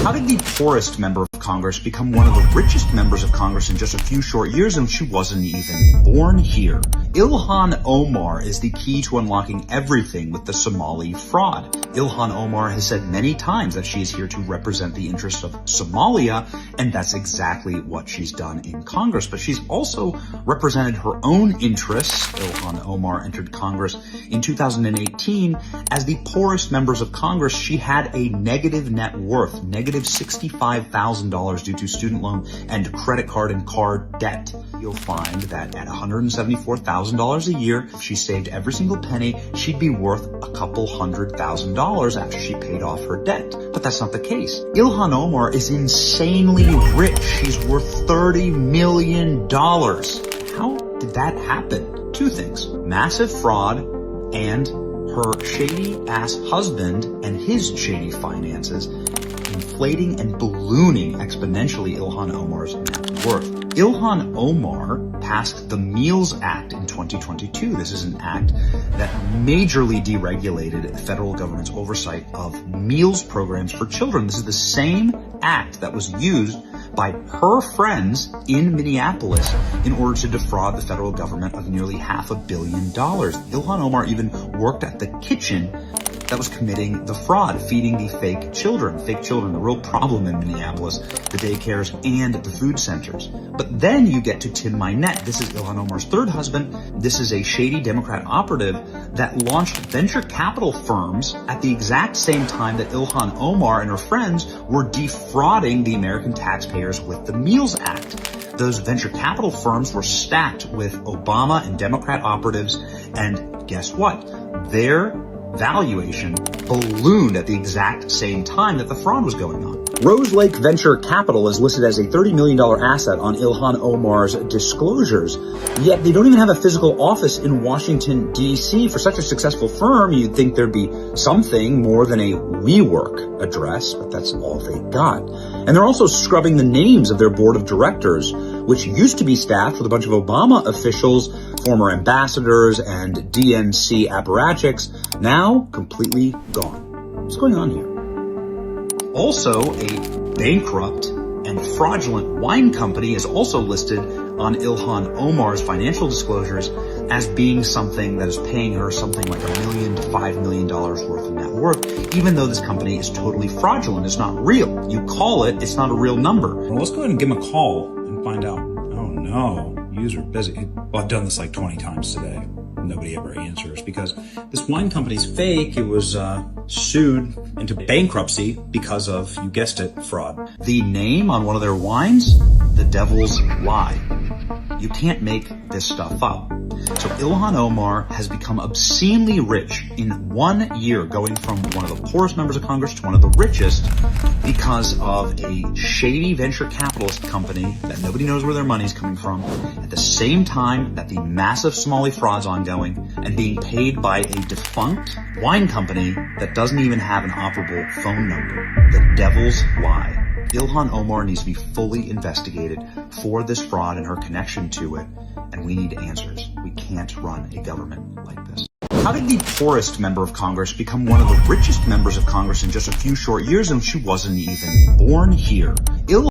How did the poorest member of Congress become one of the richest members of Congress in just a few short years and she wasn't even born here? Ilhan Omar is the key to unlocking everything with the Somali fraud. Ilhan Omar has said many times that she is here to represent the interests of Somalia, and that's exactly what she's done in Congress. But she's also represented her own interests. Ilhan Omar entered Congress in 2018 as the poorest members of Congress. She had a negative net worth, negative $65,000 due to student loan and credit card and car debt. You'll find that at $174,000 a year, if she saved every single penny, she'd be worth a couple $100,000 after she paid off her debt. But that's not the case. Ilhan Omar is insanely rich. She's worth $30 million. How did that happen? Two things: massive fraud and her shady-ass husband and his shady finances inflating and ballooning exponentially Ilhan Omar's net worth. Ilhan Omar passed the Meals Act in 2022. This is an act that majorly deregulated the federal government's oversight of meals programs for children. This is the same act that was used by her friends in Minneapolis in order to defraud the federal government of nearly $500 million. Ilhan Omar even worked at the kitchen that was committing the fraud, feeding the fake children, the real problem in Minneapolis, the daycares and the food centers. But then you get to Tim Mynett. This is Ilhan Omar's third husband. This is a shady Democrat operative that launched venture capital firms at the exact same time that Ilhan Omar and her friends were defrauding the American taxpayers with the Meals Act. Those venture capital firms were stacked with Obama and Democrat operatives, and guess what? Their valuation ballooned at the exact same time that the fraud was going on. Rose Lake Venture Capital is listed as a $30 million asset on Ilhan Omar's disclosures, yet they don't even have a physical office in Washington, D.C. For such a successful firm, you'd think there'd be something more than a WeWork address, but that's all they got. And they're also scrubbing the names of their board of directors, which used to be staffed with a bunch of Obama officials, former ambassadors, and DNC apparatchiks, now completely gone. What's going on here? Also, a bankrupt and fraudulent wine company is also listed on Ilhan Omar's financial disclosures as being something that is paying her something like $1 million to $5 million worth of net worth, even though this company is totally fraudulent. It's not real. You call it, it's not a real number. Well, let's go ahead and give him a call and find out. Oh no, user busy. Well, I've done this like 20 times today. Nobody ever answers because this wine company's fake. It was sued into bankruptcy because of, you guessed it, fraud. The name on one of their wines, The Devil's Lie. You can't make this stuff up. So Ilhan Omar has become obscenely rich in 1 year, going from one of the poorest members of Congress to one of the richest because of a shady venture capitalist company that nobody knows where their money's coming from, at the same time that the massive Somali fraud's ongoing and being paid by a defunct wine company that doesn't even have an operable phone number. The Devil's Lie. Ilhan Omar needs to be fully investigated for this fraud and her connection to it, and we need answers. We can't run a government like this. How did the poorest member of Congress become one of the richest members of Congress in just a few short years and she wasn't even born here?